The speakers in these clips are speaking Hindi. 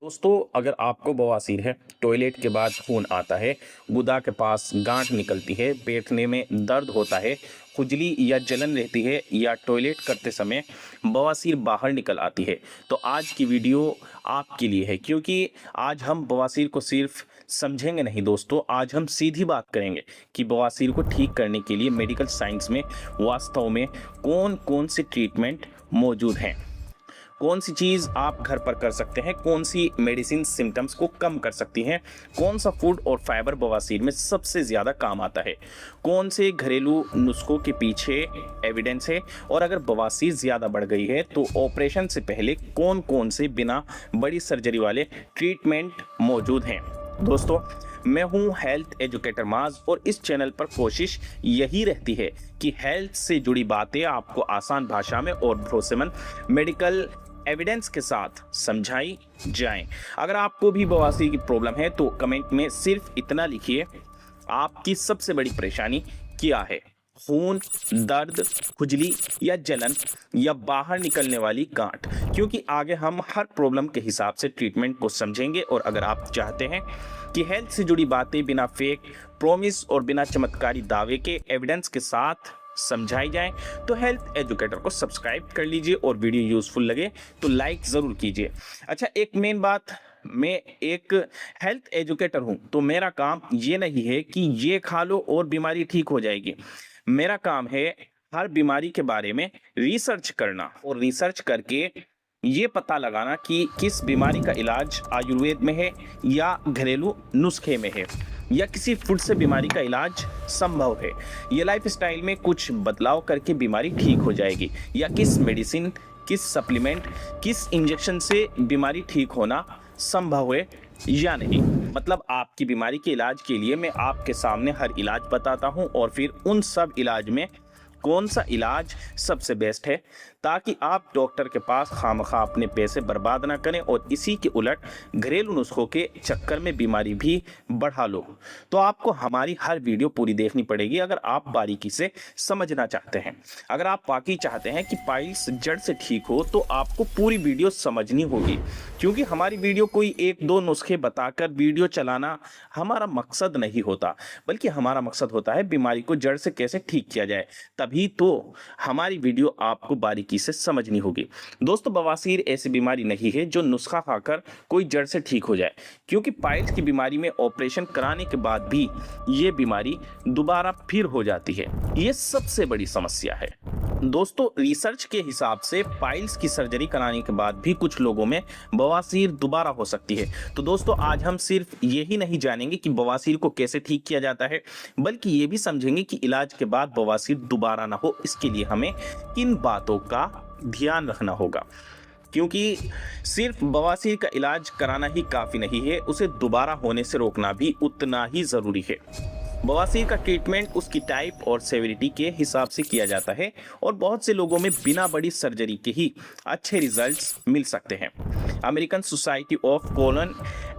दोस्तों, अगर आपको बवासीर है, टॉयलेट के बाद खून आता है, गुदा के पास गांठ निकलती है, बैठने में दर्द होता है, खुजली या जलन रहती है या टॉयलेट करते समय बवासीर बाहर निकल आती है, तो आज की वीडियो आपके लिए है। क्योंकि आज हम बवासीर को सिर्फ समझेंगे नहीं दोस्तों, आज हम सीधी बात करेंगे कि बवासीर को ठीक करने के लिए मेडिकल साइंस में वास्तव में कौन कौन से ट्रीटमेंट मौजूद हैं, कौन सी चीज़ आप घर पर कर सकते हैं, कौन सी मेडिसिन सिम्टम्स को कम कर सकती हैं, कौन सा फूड और फाइबर बवासीर में सबसे ज़्यादा काम आता है, कौन से घरेलू नुस्खों के पीछे एविडेंस है, और अगर बवासीर ज़्यादा बढ़ गई है तो ऑपरेशन से पहले कौन कौन से बिना बड़ी सर्जरी वाले ट्रीटमेंट मौजूद हैं। दोस्तों, मैं हूं हेल्थ एजुकेटर माज और इस चैनल पर कोशिश यही रहती है कि हेल्थ से जुड़ी बातें आपको आसान भाषा में और भरोसेमंद मेडिकल एविडेंस के साथ समझाई जाएं। अगर आपको भी बवासीर की प्रॉब्लम है तो कमेंट में सिर्फ इतना लिखिए, आपकी सबसे बड़ी परेशानी क्या है। खून, दर्द, खुजली या जलन या बाहर निकलने वाली गांठ, क्योंकि आगे हम हर प्रॉब्लम के हिसाब से ट्रीटमेंट को समझेंगे। और अगर आप चाहते हैं कि हेल्थ से जुड़ी बातें बिना फेक प्रॉमिस और बिना चमत्कारी दावे के एविडेंस के साथ समझाई जाएं, तो हेल्थ एजुकेटर को सब्सक्राइब कर लीजिए और वीडियो यूजफुल लगे तो लाइक ज़रूर कीजिए। अच्छा, एक मेन बात, मैं एक हेल्थ एजुकेटर हूं तो मेरा काम ये नहीं है कि ये खा लो और बीमारी ठीक हो जाएगी। मेरा काम है हर बीमारी के बारे में रिसर्च करना और रिसर्च करके ये पता लगाना कि किस बीमारी का इलाज आयुर्वेद में है या घरेलू नुस्खे में है या किसी फूड से बीमारी का इलाज संभव है, ये लाइफस्टाइल में कुछ बदलाव करके बीमारी ठीक हो जाएगी, या किस मेडिसिन, किस सप्लीमेंट, किस इंजेक्शन से बीमारी ठीक होना संभव है या नहीं। मतलब आपकी बीमारी के इलाज के लिए मैं आपके सामने हर इलाज बताता हूं और फिर उन सब इलाज में कौन सा इलाज सबसे बेस्ट है, ताकि आप डॉक्टर के पास खामखा अपने पैसे बर्बाद ना करें और इसी के उलट घरेलू नुस्खों के चक्कर में बीमारी भी बढ़ा लो। तो आपको हमारी हर वीडियो पूरी देखनी पड़ेगी अगर आप बारीकी से समझना चाहते हैं। अगर आप वाकई चाहते हैं कि पाइल्स जड़ से ठीक हो तो आपको पूरी वीडियो समझनी होगी, क्योंकि हमारी वीडियो कोई एक दो नुस्खे बताकर वीडियो चलाना हमारा मकसद नहीं होता, बल्कि हमारा मकसद होता है बीमारी को जड़ से कैसे ठीक किया जाए। तभी तो हमारी वीडियो आपको बारीकी से समझनी होगी। दोस्तों, बवासीर ऐसी बीमारी नहीं है जो नुस्खा खाकर कोई जड़ से ठीक हो जाए, क्योंकि पाइल्स की बीमारी में ऑपरेशन कराने के बाद भी ये बीमारी दोबारा फिर हो जाती है। ये सबसे बड़ी समस्या है। दोस्तों, रिसर्च के हिसाब से पाइल्स की सर्जरी कराने के बाद भी कुछ लोगों में बवासीर दोबारा हो सकती है। तो दोस्तों, आज हम सिर्फ यही नहीं जानेंगे कि बवासीर को कैसे ठीक किया जाता है, बल्कि ये भी समझेंगे कि इलाज के बाद बवासीर दोबारा ना हो, इसके लिए हमें किन बातों का ध्यान रखना होगा। क्योंकि सिर्फ बवासीर का इलाज कराना ही काफ़ी नहीं है, उसे दोबारा होने से रोकना भी उतना ही ज़रूरी है। बवासीर का ट्रीटमेंट उसकी टाइप और सेवेरिटी के हिसाब से किया जाता है और बहुत से लोगों में बिना बड़ी सर्जरी के ही अच्छे रिजल्ट्स मिल सकते हैं। American society of colon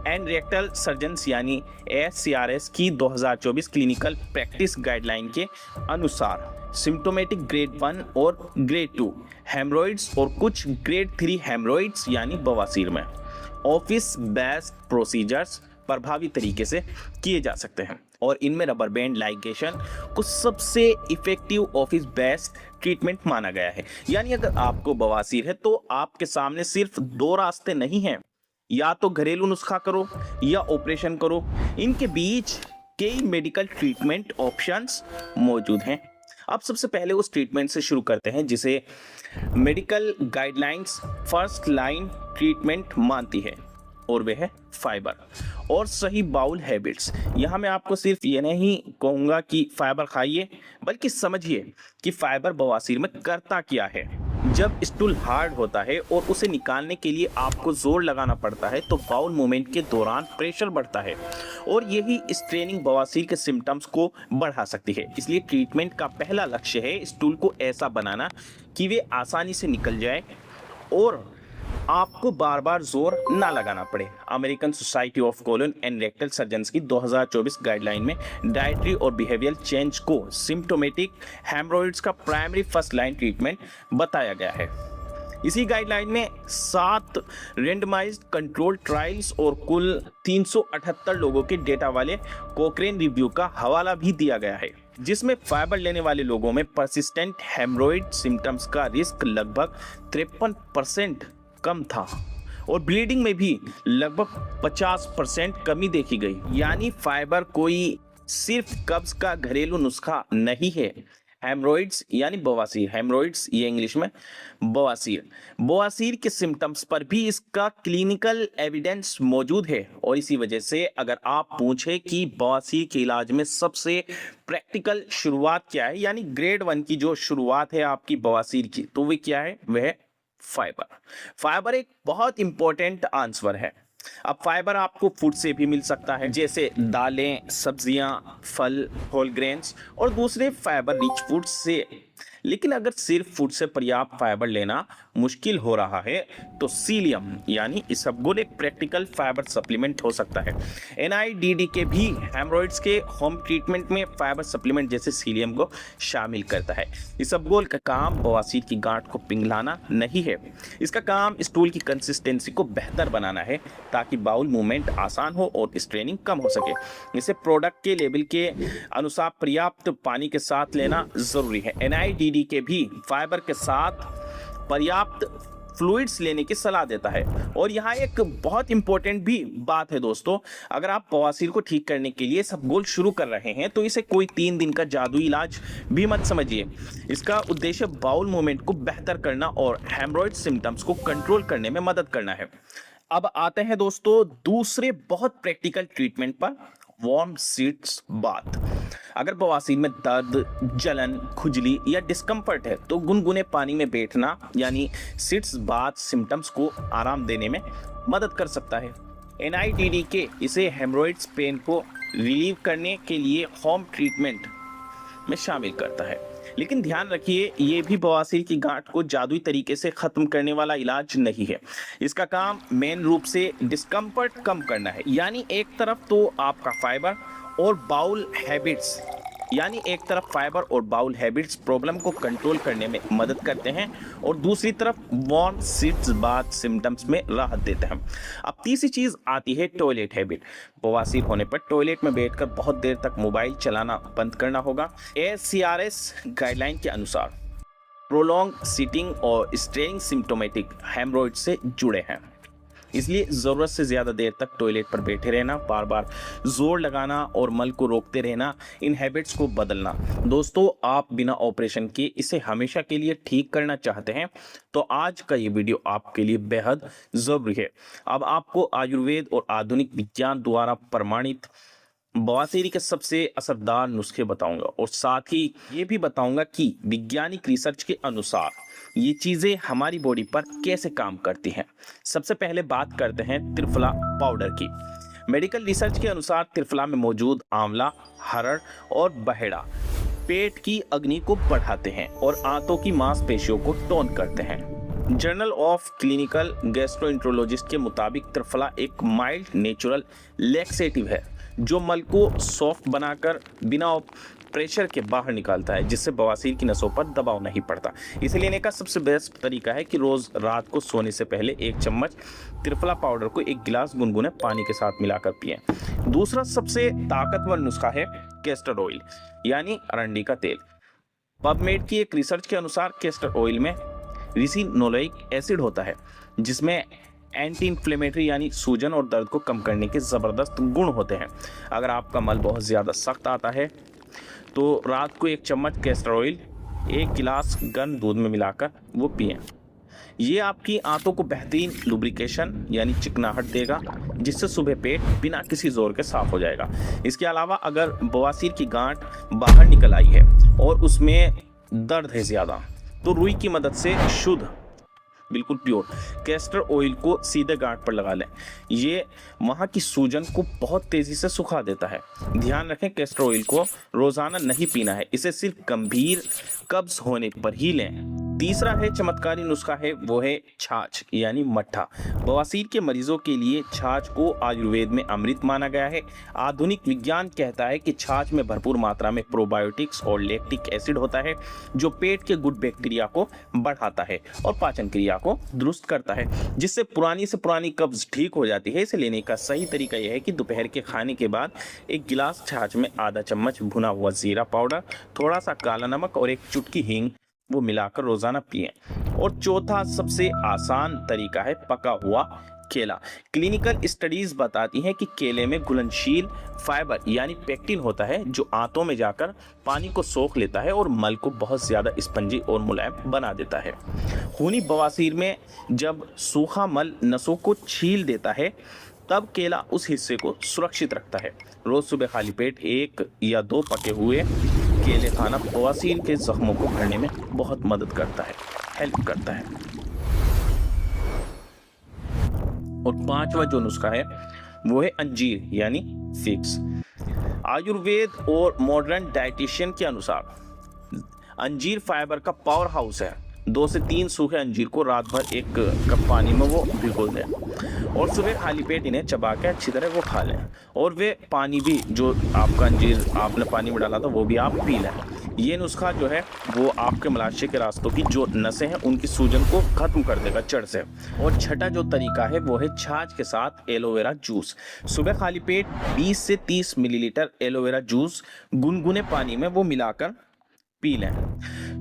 and rectal surgeons यानी ASCRS की 2024 क्लिनिकल प्रैक्टिस गाइडलाइन के अनुसार सिम्टोमेटिक ग्रेड 1 और ग्रेड 2 हेमरॉइड्स और कुछ ग्रेड 3 हेमरॉइड्स यानी बवासीर में ऑफिस बेस्ड प्रोसीजर्स प्रभावी तरीके से किए जा सकते हैं, और इनमें रबर बैंड लाइगेशन को सबसे इफेक्टिव ऑफिस बेस्ड ट्रीटमेंट माना गया है। यानी अगर आपको बवासीर है तो आपके सामने सिर्फ दो रास्ते नहीं हैं, या तो घरेलू नुस्खा करो या ऑपरेशन करो। इनके बीच कई मेडिकल ट्रीटमेंट ऑप्शंस मौजूद हैं। अब सबसे पहले उस ट्रीटमेंट से शुरू करते हैं जिसे medical guidelines first line treatment मानती है, और वह है फाइबर और सही बाउल हैबिट्स। यहाँ मैं आपको सिर्फ ये नहीं कहूँगा कि फाइबर खाइए, बल्कि समझिए कि फाइबर बवासीर में करता क्या है। जब स्टूल हार्ड होता है और उसे निकालने के लिए आपको जोर लगाना पड़ता है तो बाउल मूवमेंट के दौरान प्रेशर बढ़ता है, और यही स्ट्रेनिंग बवासीर के सिम्टम्स को बढ़ा सकती है। इसलिए ट्रीटमेंट का पहला लक्ष्य है स्टूल को ऐसा बनाना कि वे आसानी से निकल जाए और आपको बार बार जोर ना लगाना पड़े। American society of colon and rectal surgeons की 2024 गाइडलाइन में डाइटरी और बिहेवियरल चेंज को सिम्टोमेटिक हेमरॉइड्स का प्राइमरी फर्स्ट लाइन ट्रीटमेंट बताया गया है। इसी गाइडलाइन में 7 रेंडमाइज्ड कंट्रोल ट्रायल्स और कुल 378 लोगों के डेटा वाले कोक्रेन रिव्यू का हवाला भी दिया गया है, जिसमें फाइबर लेने वाले लोगों में परसिस्टेंट हेमरोइड सिम्टम्स का रिस्क लगभग 53% कम था और ब्लीडिंग में भी लगभग 50% कमी देखी गई। यानी फाइबर कोई सिर्फ कब्ज का घरेलू नुस्खा नहीं है। हेमरोइड्स यानी बवासीर, हेमरोइड्स ये इंग्लिश में, बवासीर के सिम्टम्स पर भी इसका क्लिनिकल एविडेंस मौजूद है। और इसी वजह से अगर आप पूछे कि बवासीर के इलाज में सबसे प्रैक्टिकल शुरुआत क्या है, यानी ग्रेड 1 की जो शुरुआत है आपकी बवासीर की, तो वह क्या है? वह फाइबर एक बहुत इंपॉर्टेंट आंसर है। अब फाइबर आपको फूड से भी मिल सकता है, जैसे दालें, सब्जियां, फल, होल ग्रेन्स और दूसरे फाइबर रिच फूड से। लेकिन अगर सिर्फ फूड से पर्याप्त फाइबर लेना मुश्किल हो रहा है तो सीलियम यानी इसबगोल एक प्रैक्टिकल फाइबर सप्लीमेंट हो सकता है। NIDD के भी हेमरोइड्स के होम ट्रीटमेंट में फाइबर सप्लीमेंट जैसे सीलियम को शामिल करता है। इसबगोल का काम बवासीर की गांठ को पिघलाना नहीं है, इसका काम स्टूल की कंसिस्टेंसी को बेहतर बनाना है ताकि बाउल मूवमेंट आसान हो और स्ट्रेनिंग कम हो सके। इसे प्रोडक्ट के लेबल के अनुसार पर्याप्त पानी के साथ लेना जरूरी है। NIDD के भी फाइबर के साथ पर्याप्त फ्लूइड्स लेने की सलाह देता है। और यहाँ एक बहुत इंपॉर्टेंट भी बात है दोस्तों, अगर आप बवासीर को ठीक करने के लिए इसबगोल शुरू कर रहे हैं तो इसे कोई 3 दिन का जादुई इलाज भी मत समझिए। इसका उद्देश्य बाउल मूवमेंट को बेहतर करना और हेमरोइड सिम्टम्स को कंट्रोल करने में मदद करना है। अब आते हैं दोस्तों दूसरे बहुत प्रैक्टिकल ट्रीटमेंट पर, वार्म सीट्स बाथ। अगर बवासीर में दर्द, जलन, खुजली या डिस्कम्फर्ट है तो गुनगुने पानी में बैठना यानी सिट्स बाथ सिम्टम्स को आराम देने में मदद कर सकता है। NIDD के इसे हेमरोइड्स पेन को रिलीव करने के लिए होम ट्रीटमेंट में शामिल करता है। लेकिन ध्यान रखिए, ये भी बवासीर की गांठ को जादुई तरीके से खत्म करने वाला इलाज नहीं है। इसका काम मेन रूप से डिस्कम्फर्ट कम करना है। यानी एक तरफ तो आपका फाइबर और बाउल हैबिट्स प्रॉब्लम को कंट्रोल करने में मदद करते हैं और दूसरी तरफ वार्म सीट्स बाथ सिम्टम्स में राहत देते हैं। अब तीसरी चीज आती है टॉयलेट हैबिट। बवासीर होने पर टॉयलेट में बैठकर बहुत देर तक मोबाइल चलाना बंद करना होगा। ACRS गाइडलाइन के अनुसार प्रोलॉन्ग सीटिंग और स्ट्रेनिंग सिम्टोमेटिक हेमरोइड से जुड़े हैं, इसलिए ज़रूरत से ज़्यादा देर तक टॉयलेट पर बैठे रहना, बार बार जोर लगाना और मल को रोकते रहना, इन हैबिट्स को बदलना। दोस्तों, आप बिना ऑपरेशन के इसे हमेशा के लिए ठीक करना चाहते हैं तो आज का ये वीडियो आपके लिए बेहद ज़रूरी है। अब आपको आयुर्वेद और आधुनिक विज्ञान द्वारा प्रमाणित बवासीर के सबसे असरदार नुस्खे बताऊंगा और साथ ही ये भी बताऊंगा कि वैज्ञानिक रिसर्च के अनुसार ये चीज़ें हमारी बॉडी पर कैसे काम करती हैं। सबसे पहले बात करते हैं त्रिफला पाउडर की। मेडिकल रिसर्च के अनुसार त्रिफला में मौजूद आंवला, हरड़ और बहेड़ा पेट की अग्नि को बढ़ाते हैं और आंतों की मांसपेशियों को टोन करते हैं। जर्नल ऑफ क्लिनिकल गैस्ट्रोएंटरोलॉजिस्ट के मुताबिक त्रिफला एक माइल्ड नेचुरल लैक्सेटिव है जो मल को सॉफ्ट बनाकर बिना प्रेशर के बाहर निकालता है, जिससे बवासीर की नसों पर दबाव नहीं पड़ता। इसे लेने का सबसे बेस्ट तरीका है कि रोज रात को सोने से पहले 1 चम्मच त्रिफला पाउडर को 1 गिलास गुनगुने पानी के साथ मिलाकर पिएं। दूसरा सबसे ताकतवर नुस्खा है कैस्टर ऑयल यानी अरंडी का तेल। पबमेड की एक रिसर्च के अनुसार कैस्टर ऑयल में रिसिनोलेइक एसिड होता है जिसमें एंटी इन्फ्लेमेटरी यानी सूजन और दर्द को कम करने के ज़बरदस्त गुण होते हैं। अगर आपका मल बहुत ज़्यादा सख्त आता है तो रात को 1 चम्मच कैस्टर ऑयल 1 गिलास गर्म दूध में मिलाकर वो पिएं। ये आपकी आंतों को बेहतरीन लुब्रिकेशन यानी चिकनाहट देगा, जिससे सुबह पेट बिना किसी जोर के साफ हो जाएगा। इसके अलावा अगर बवासीर की गांठ बाहर निकल आई है और उसमें दर्द है ज़्यादा तो रुई की मदद से शुद्ध बिल्कुल प्योर कैस्टर ऑयल को सीधे गांठ पर लगा लें। ये वहाँ की सूजन को बहुत तेज़ी से सुखा देता है। ध्यान रखें, कैस्टर ऑयल को रोज़ाना नहीं पीना है, इसे सिर्फ गंभीर कब्ज होने पर ही लें। तीसरा है चमत्कारी नुस्खा है वो है छाछ यानी मट्ठा। बवासीर के मरीजों के लिए छाछ को आयुर्वेद में अमृत माना गया है। आधुनिक विज्ञान कहता है कि छाछ में भरपूर मात्रा में प्रोबायोटिक्स और लैक्टिक एसिड होता है जो पेट के गुड बैक्टीरिया को बढ़ाता है और पाचन क्रिया को दुरुस्त करता है, जिससे पुरानी से पुरानी कब्ज ठीक हो जाती है। इसे लेने का सही तरीका यह है कि दोपहर के खाने के बाद एक गिलास छाछ में आधा चम्मच भुना हुआ जीरा पाउडर, थोड़ा सा काला नमक और एक चुटकी हींग वो मिलाकर रोजाना पिएं। और चौथा सबसे आसान तरीका है पका हुआ केला। क्लिनिकल स्टडीज बताती हैं कि केले में घुलनशील फाइबर यानी पेक्टिन होता है जो आंतों में जाकर पानी को सोख लेता है और मल को बहुत ज्यादा स्पंजी और मुलायम बना देता है। खूनी बवासीर में जब सूखा मल नसों को छील देता है तब केला उस हिस्से को सुरक्षित रखता है। रोज सुबह खाली पेट 1 या 2 पके हुए केले खाना बवासीर के जख्मों को भरने में बहुत मदद करता है, हेल्प करता है। और 5वां जो नुस्खा है वो है अंजीर यानी फिग्स। आयुर्वेद और मॉडर्न डाइटिशियन के अनुसार अंजीर फाइबर का पावर हाउस है। 2 से 3 सूखे अंजीर को रात भर 1 कप पानी में वो भिगो दें और सुबह खाली पेट इन्हें चबा के अच्छी तरह वो खा लें। और वे पानी भी जो आपका अंजीर आपने पानी में डाला था वो भी आप पी लें। ये नुस्खा जो है वो आपके मलाशय के रास्तों की जो नसें हैं उनकी सूजन को खत्म कर देगा जड़ से। और छठा जो तरीका है वो है छाछ के साथ एलोवेरा जूस। सुबह खाली पेट 20 से 30 मिलीलीटर एलोवेरा जूस गुनगुने पानी में वो मिलाकर पी लें।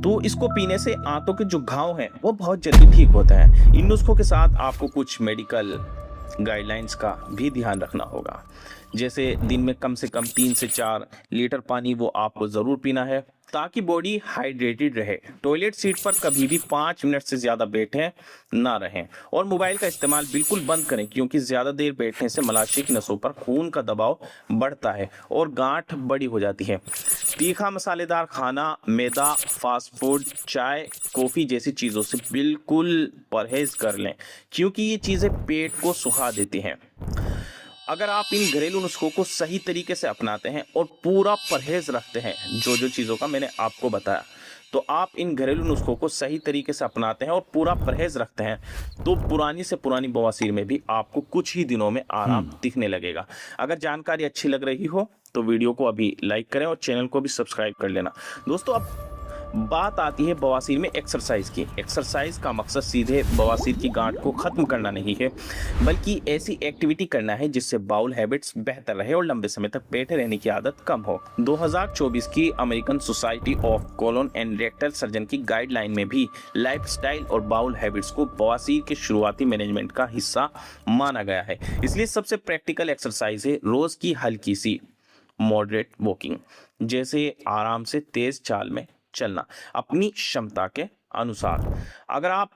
तो इसको पीने से आंतों के जो घाव हैं वो बहुत जल्दी ठीक होता है। इन नुस्खों के साथ आपको कुछ मेडिकल गाइडलाइंस का भी ध्यान रखना होगा, जैसे दिन में कम से कम 3 से 4 लीटर पानी वो आपको ज़रूर पीना है ताकि बॉडी हाइड्रेटेड रहे। टॉयलेट सीट पर कभी भी 5 मिनट से ज़्यादा बैठें ना रहें और मोबाइल का इस्तेमाल बिल्कुल बंद करें क्योंकि ज़्यादा देर बैठने से मलाशय की नसों पर खून का दबाव बढ़ता है और गांठ बड़ी हो जाती है। तीखा मसालेदार खाना, मैदा, फास्ट फूड, चाय, कॉफ़ी जैसी चीज़ों से बिल्कुल परहेज़ कर लें क्योंकि ये चीज़ें पेट को सुखा देती हैं। अगर आप इन घरेलू नुस्खों को सही तरीके से अपनाते हैं और पूरा परहेज रखते हैं जो चीज़ों का मैंने आपको बताया, तो आप इन घरेलू नुस्खों को सही तरीके से अपनाते हैं और पूरा परहेज रखते हैं तो पुरानी से पुरानी बवासीर में भी आपको कुछ ही दिनों में आराम दिखने लगेगा। अगर जानकारी अच्छी लग रही हो तो वीडियो को अभी लाइक करें और चैनल को भी सब्सक्राइब कर लेना। दोस्तों, अब बात आती है बवासीर में एक्सरसाइज की। एक्सरसाइज का मकसद सीधे बवासीर की गांठ को ख़त्म करना नहीं है बल्कि ऐसी एक्टिविटी करना है जिससे बाउल हैबिट्स बेहतर रहे और लंबे समय तक बैठे रहने की आदत कम हो। 2024 की American society of colon and rectal surgeon की गाइडलाइन में भी लाइफस्टाइल और बाउल हैबिट्स को बवासीर के शुरुआती मैनेजमेंट का हिस्सा माना गया है। इसलिए सबसे प्रैक्टिकल एक्सरसाइज है रोज़ की हल्की सी मॉडरेट वॉकिंग, जैसे आराम से तेज़ चाल में चलना अपनी क्षमता के अनुसार। अगर आप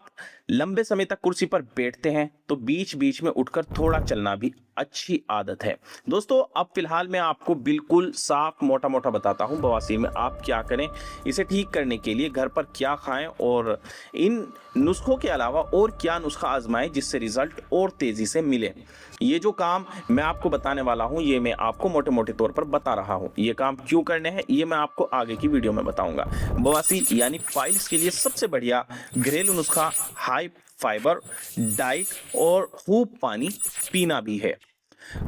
लंबे समय तक कुर्सी पर बैठते हैं तो बीच बीच में उठकर थोड़ा चलना भी अच्छी आदत है। दोस्तों, अब फिलहाल मैं आपको बिल्कुल साफ मोटा मोटा बताता हूं बवासीर में आप क्या करें, इसे ठीक करने के लिए घर पर क्या खाएं और इन नुस्खों के अलावा और क्या नुस्खा आजमाएं जिससे रिजल्ट और तेज़ी से मिले। ये जो काम मैं आपको बताने वाला हूं ये मैं आपको मोटे मोटे तौर पर बता रहा हूं। ये काम क्यों करने हैं ये मैं आपको आगे की वीडियो में बताऊंगा। बवासीर यानी पाइल्स के लिए सबसे बढ़िया घरेलू नुस्खा हाई फाइबर डाइट और खूब पानी पीना भी है।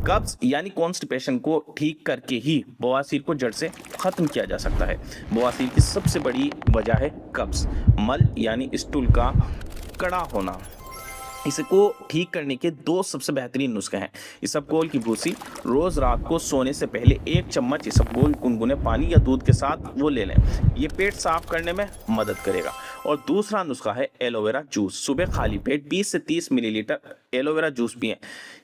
कब्ज यानी कॉन्स्टिपेशन को ठीक करके ही बवासीर को जड़ से खत्म किया जा सकता है। बवासीर की सबसे बड़ी वजह है कब्ज, मल यानी स्टूल का कड़ा होना। इसको ठीक करने के 2 सबसे बेहतरीन नुस्खे हैं। इसबगोल की भूसी रोज़ रात को सोने से पहले 1 चम्मच इसबगोल गुनगुने पानी या दूध के साथ वो ले लें। ये पेट साफ करने में मदद करेगा। और दूसरा नुस्खा है एलोवेरा जूस। सुबह खाली पेट 20 से 30 मिलीलीटर एलोवेरा जूस पिएं।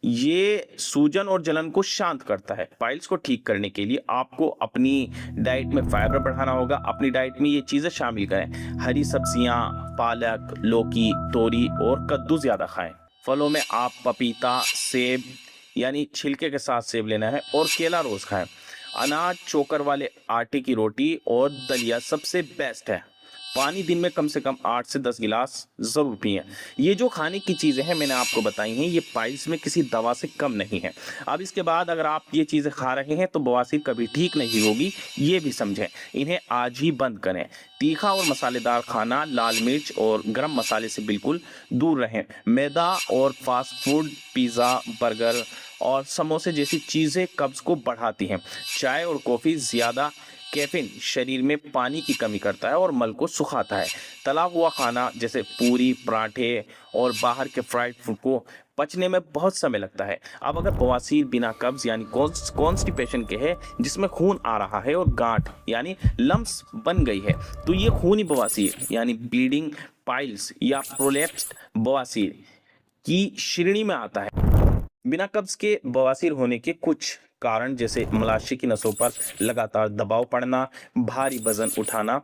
ये सूजन और जलन को शांत करता है। पाइल्स को ठीक करने के लिए आपको अपनी डाइट में फाइबर बढ़ाना होगा। अपनी डाइट में ये चीज़ें शामिल करें। हरी सब्जियां, पालक, लौकी, तोरी और कद्दू ज़्यादा खाएं। फलों में आप पपीता, सेब यानी छिलके के साथ सेब लेना है और केला रोज़ खाएं। अनाज, चोकर वाले आटे की रोटी और दलिया सबसे बेस्ट है। पानी दिन में कम से कम 8 से 10 गिलास ज़रूर पिएं। ये जो खाने की चीज़ें हैं मैंने आपको बताई हैं, ये पाइल्स में किसी दवा से कम नहीं है। अब इसके बाद अगर आप ये चीज़ें खा रहे हैं तो बवासीर कभी ठीक नहीं होगी, ये भी समझें। इन्हें आज ही बंद करें। तीखा और मसालेदार खाना, लाल मिर्च और गरम मसाले से बिल्कुल दूर रहें। मैदा और फास्ट फूड, पिज़्ज़ा, बर्गर और समोसे जैसी चीज़ें कब्ज़ को बढ़ाती हैं। चाय और कॉफ़ी ज़्यादा कैफीन शरीर में पानी की कमी करता है और मल को सुखाता है। तला हुआ खाना जैसे पूरी, पराठे और बाहर के फ्राइड फूड को पचने में बहुत समय लगता है। अब अगर बवासीर बिना कब्ज़ यानी कॉन्स्टिपेशन के है, जिसमें खून आ रहा है और गांठ यानी लम्प्स बन गई है, तो ये खूनी बवासीर यानी ब्लीडिंग पाइल्स या प्रोलैप्स्ड बवासीर की श्रेणी में आता है। बिना कब्ज के बवासीर होने के कुछ कारण जैसे मलाशय की नसों पर लगातार दबाव पड़ना, भारी वजन उठाना,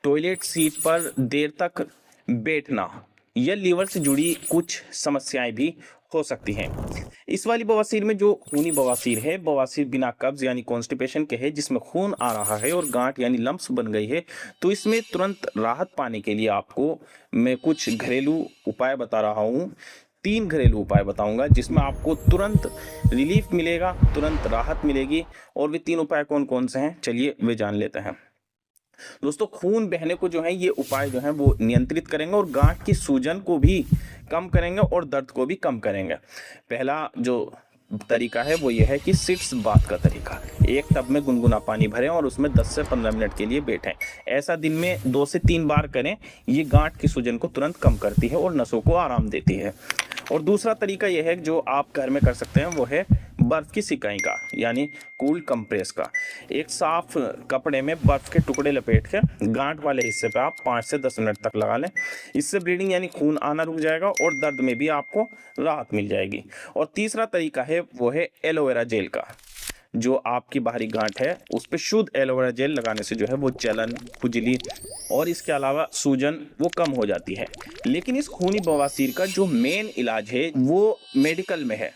टॉयलेट सीट पर देर तक बैठना या लीवर से जुड़ी कुछ समस्याएं भी हो सकती हैं। इस वाली बवासीर में जो खूनी बवासीर है, बवासीर बिना कब्ज यानी कॉन्स्टिपेशन के है, जिसमें खून आ रहा है और गांठ यानी लम्प्स बन गई है, तो इसमें तुरंत राहत पाने के लिए आपको मैं कुछ घरेलू उपाय बता रहा हूँ। 3 घरेलू उपाय बताऊंगा जिसमें आपको तुरंत रिलीफ मिलेगा, तुरंत राहत मिलेगी। और वे 3 उपाय कौन कौन से हैं, चलिए वे जान लेते हैं। दोस्तों, खून बहने को जो है ये उपाय जो है वो नियंत्रित करेंगे और गांठ की सूजन को भी कम करेंगे और दर्द को भी कम करेंगे। पहला जो तरीका है वो ये है कि सिट्स बाथ का तरीका। एक टब में गुनगुना पानी भरें और उसमें 10 से 15 मिनट के लिए बैठें। ऐसा दिन में 2 से 3 बार करें। ये गांठ की सूजन को तुरंत कम करती है और नसों को आराम देती है। और दूसरा तरीका यह है जो आप घर में कर सकते हैं, वो है बर्फ़ की सिकाई का यानी कूल कंप्रेस का। एक साफ कपड़े में बर्फ़ के टुकड़े लपेट के गांठ वाले हिस्से पे आप 5 से 10 मिनट तक लगा लें। इससे ब्लीडिंग यानी खून आना रुक जाएगा और दर्द में भी आपको राहत मिल जाएगी। और तीसरा तरीका है वो है एलोवेरा जेल का। जो आपकी बाहरी गांठ है उस पर शुद्ध एलोवेरा जेल लगाने से जो है वो जलन, खुजली और इसके अलावा सूजन वो कम हो जाती है। लेकिन इस खूनी बवासीर का जो मेन इलाज है वो मेडिकल में है,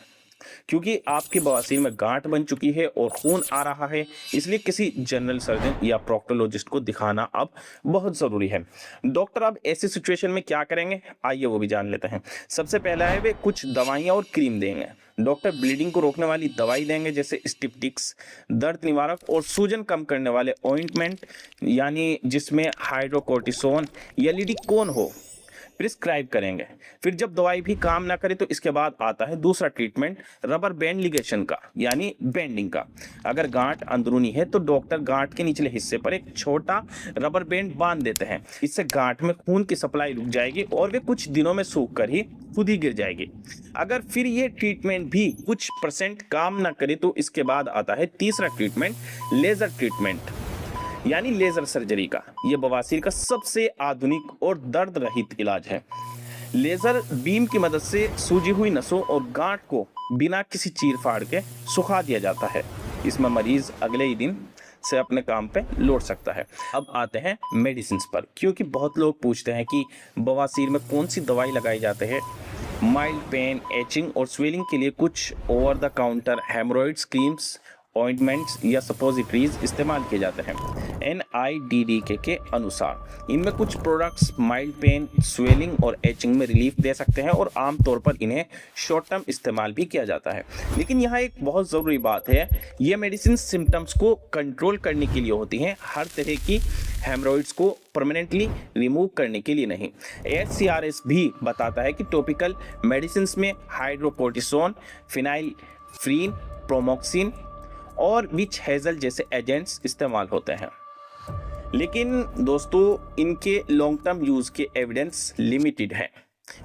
क्योंकि आपकी बवासीर में गांठ बन चुकी है और खून आ रहा है, इसलिए किसी जनरल सर्जन या प्रोक्टोलॉजिस्ट को दिखाना अब बहुत ज़रूरी है। डॉक्टर अब ऐसी सिचुएशन में क्या करेंगे, आइए वो भी जान लेते हैं। सबसे पहला है वे कुछ दवाइयाँ और क्रीम देंगे। डॉक्टर ब्लीडिंग को रोकने वाली दवाई देंगे जैसे स्टिप्टिक्स, दर्द निवारक और सूजन कम करने वाले ऑइंटमेंट यानी जिसमें हाइड्रोकोर्टिसोन या लिडोकैइन हो, प्रिस्क्राइब करेंगे। फिर जब दवाई भी काम ना करे तो इसके बाद आता है दूसरा ट्रीटमेंट, रबर बैंड लिगेशन का यानी बेंडिंग का। अगर गांठ अंदरूनी है तो डॉक्टर गांठ के निचले हिस्से पर एक छोटा रबर बैंड बांध देते हैं। इससे गांठ में खून की सप्लाई रुक जाएगी और वे कुछ दिनों में सूख कर ही खुद ही गिर जाएगी। अगर फिर ये ट्रीटमेंट भी कुछ % काम ना करे तो इसके बाद आता है तीसरा ट्रीटमेंट, लेजर ट्रीटमेंट यानी लेजर सर्जरी का। यह बवासीर का सबसे आधुनिक और दर्द रहित इलाज है। लेजर बीम की मदद से सूजी हुई नसों और गांठ को बिना किसी चीर फाड़ के सुखा दिया जाता है। इसमें मरीज अगले ही दिन से अपने काम पे लौट सकता है। अब आते हैं मेडिसिन पर, क्योंकि बहुत लोग पूछते हैं कि बवासीर में कौन सी दवाई लगाई जाती है। माइल्ड पेन, एचिंग और स्वेलिंग के लिए कुछ over the counter hemorrhoids creams, ointments या सपोजिटरीज इस्तेमाल किए जाते हैं NIDDK के अनुसार। इनमें कुछ प्रोडक्ट्स माइल्ड पेन, स्वेलिंग और एचिंग में रिलीफ दे सकते हैं और आमतौर पर इन्हें शॉर्ट टर्म इस्तेमाल भी किया जाता है। लेकिन यहाँ एक बहुत ज़रूरी बात है, ये मेडिसिन सिम्टम्स को कंट्रोल करने के लिए होती हैं, हर तरह की हेमोरॉइड्स को परमानेंटली रिमूव करने के लिए नहीं। HCRS भी बताता है कि टॉपिकल मेडिसिन में हाइड्रोकोर्टिसोन, फिनाइलफ्रीन, प्रोमोक्सिन और विच हेजल जैसे एजेंट्स इस्तेमाल होते हैं। लेकिन दोस्तों, इनके लॉन्ग टर्म यूज़ के एविडेंस लिमिटेड है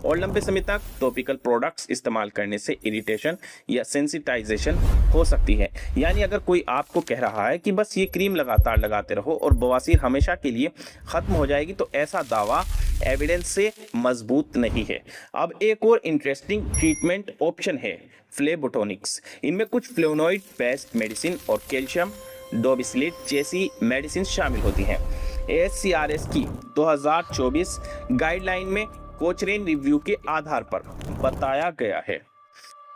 और लंबे समय तक टॉपिकल प्रोडक्ट्स इस्तेमाल करने से इरिटेशन या सेंसिटाइजेशन हो सकती है। यानी अगर कोई आपको कह रहा है कि बस ये क्रीम लगातार लगाते रहो और बवासीर हमेशा के लिए ख़त्म हो जाएगी, तो ऐसा दावा एविडेंस से मजबूत नहीं है। अब एक और इंटरेस्टिंग ट्रीटमेंट ऑप्शन है फ्लेबोटॉनिक्स। इनमें कुछ फ्लेवोनॉइड बेस्ड मेडिसिन और कैल्शियम डोबिसलेट जैसी मेडिसिन शामिल होती हैं। HCRS की 2024 गाइडलाइन में कोचरेन रिव्यू के आधार पर बताया गया है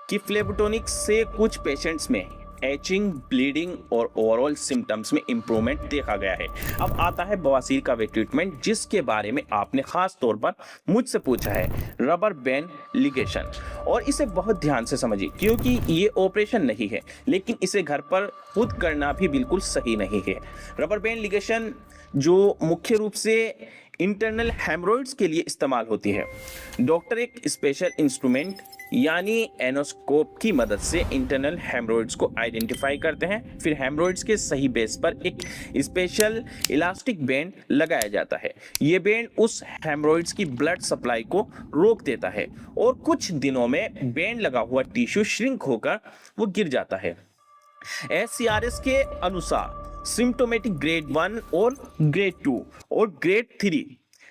कि फ्लेबोटॉनिक्स से कुछ पेशेंट्स में एचिंग, ब्लीडिंग और ओवरऑल सिम्टम्स में इंप्रूवमेंट देखा गया है। अब आता है बवासीर का वे ट्रीटमेंट जिसके बारे में आपने खास तौर पर मुझसे पूछा है, रबर बैंड लिगेशन। और इसे बहुत ध्यान से समझिए क्योंकि ये ऑपरेशन नहीं है, लेकिन इसे घर पर खुद करना भी बिल्कुल सही नहीं है। रबर बैंड लिगेशन जो मुख्य रूप से इंटरनल हेमरोइड्स के लिए इस्तेमाल होती है। डॉक्टर एक स्पेशल इंस्ट्रूमेंट यानी एनोस्कोप की मदद से इंटरनल हेमरोइड्स को आइडेंटिफाई करते हैं। फिर हेमरोइड्स के सही बेस पर एक स्पेशल इलास्टिक बैंड लगाया जाता है। ये बैंड उस हेमरोइड्स की ब्लड सप्लाई को रोक देता है और कुछ दिनों में बैंड लगा हुआ टिश्यू श्रिंक होकर वो गिर जाता है। SCRS के अनुसार सिम्टोमेटिक ग्रेड 1 और ग्रेड 2 और ग्रेड 3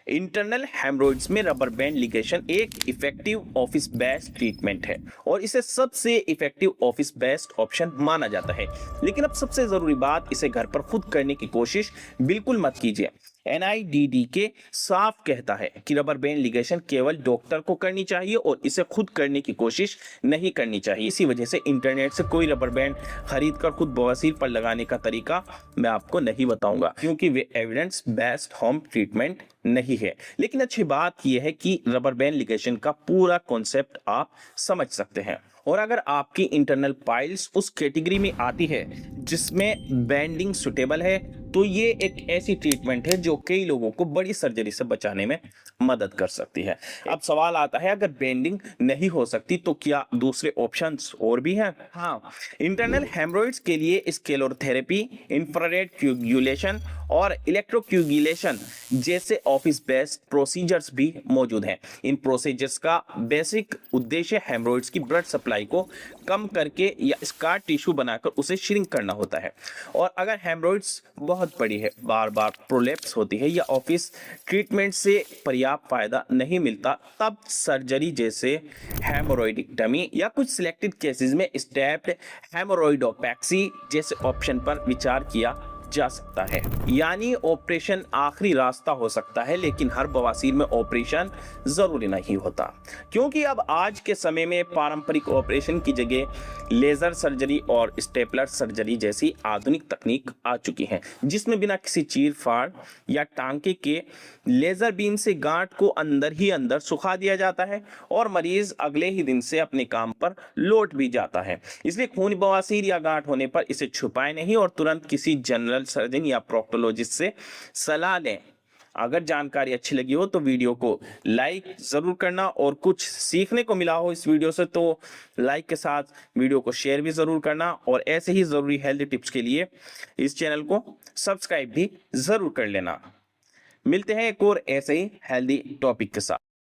इंटरनल हेमरोइड्स में रबर बैंड लिगेशन एक इफेक्टिव ऑफिस बेस्ड ट्रीटमेंट है और इसे सबसे इफेक्टिव ऑफिस बेस्ड ऑप्शन माना जाता है। लेकिन अब सबसे जरूरी बात, इसे घर पर खुद करने की कोशिश बिल्कुल मत कीजिए। NIDDK साफ कहता है कि रबर बैंड लिगेशन केवल डॉक्टर को करनी चाहिए और इसे खुद करने की कोशिश नहीं करनी चाहिए। इसी वजह से इंटरनेट से कोई रबर बैंड खरीद कर खुद बवासीर पर लगाने का तरीका मैं आपको नहीं बताऊंगा क्योंकि वे एविडेंस बेस्ड होम ट्रीटमेंट नहीं है। लेकिन अच्छी बात यह है कि रबर बैंड लिगेशन का पूरा कॉन्सेप्ट आप समझ सकते हैं। और अगर आपकी इंटरनल पाइल्स उस कैटेगरी में आती है जिसमें बैंडिंग सुटेबल है तो ये एक ऐसी ट्रीटमेंट है जो कई लोगों को बड़ी सर्जरी से बचाने में मदद कर सकती है। अब सवाल आता है, अगर बैंडिंग नहीं हो सकती तो क्या दूसरे ऑप्शंस और भी हैं? हाँ, इंटरनल हेमरोइड्स के लिए स्क्लेरोथेरेपी, इंफ्रारेड क्यूगुलेशन और इलेक्ट्रोक्यूगुलेशन जैसे ऑफिस बेस्ड प्रोसीजर्स भी मौजूद हैं। इन प्रोसीजर्स का बेसिक उद्देश्य हेमरोइड्स की ब्लड सप्लाई को कम करके या स्कार टिश्यू बनाकर उसे श्रिंक करना होता है। और अगर हेमरोइड्स बहुत बड़ी है, बार बार प्रोलैप्स होती है या ऑफिस ट्रीटमेंट से पर्याप्त फायदा नहीं मिलता, तब सर्जरी जैसे हेमोरॉइडिक्टमी या कुछ सिलेक्टेड केसेस में स्टेप्ड हेमोरॉइडोपैक्सी जैसे ऑप्शन पर विचार किया जा सकता है। यानी ऑपरेशन आखिरी रास्ता हो सकता है, लेकिन हर बवासीर में ऑपरेशन जरूरी नहीं होता क्योंकि अब आज के समय में पारंपरिक ऑपरेशन की जगह लेजर सर्जरी और स्टेपलर सर्जरी जैसी आधुनिक तकनीक आ चुकी है जिसमें बिना किसी चीर फाड़ या टांके के लेजर बीम से गांठ को अंदर ही अंदर सुखा दिया जाता है और मरीज अगले ही दिन से अपने काम पर लौट भी जाता है। इसलिए खूनी बवासीर या गांठ होने पर इसे छुपाएं नहीं और तुरंत किसी जनरल सर्जन या प्रोक्टोलॉजिस्ट से सलाह लें। अगर जानकारी अच्छी लगी हो तो वीडियो को लाइक जरूर करना और कुछ सीखने को मिला हो इस वीडियो से तो लाइक के साथ वीडियो को शेयर भी जरूर करना और ऐसे ही जरूरी हेल्थ टिप्स के लिए इस चैनल को सब्सक्राइब भी जरूर कर लेना। मिलते हैं एक और ऐसे ही हेल्दी टॉपिक के साथ।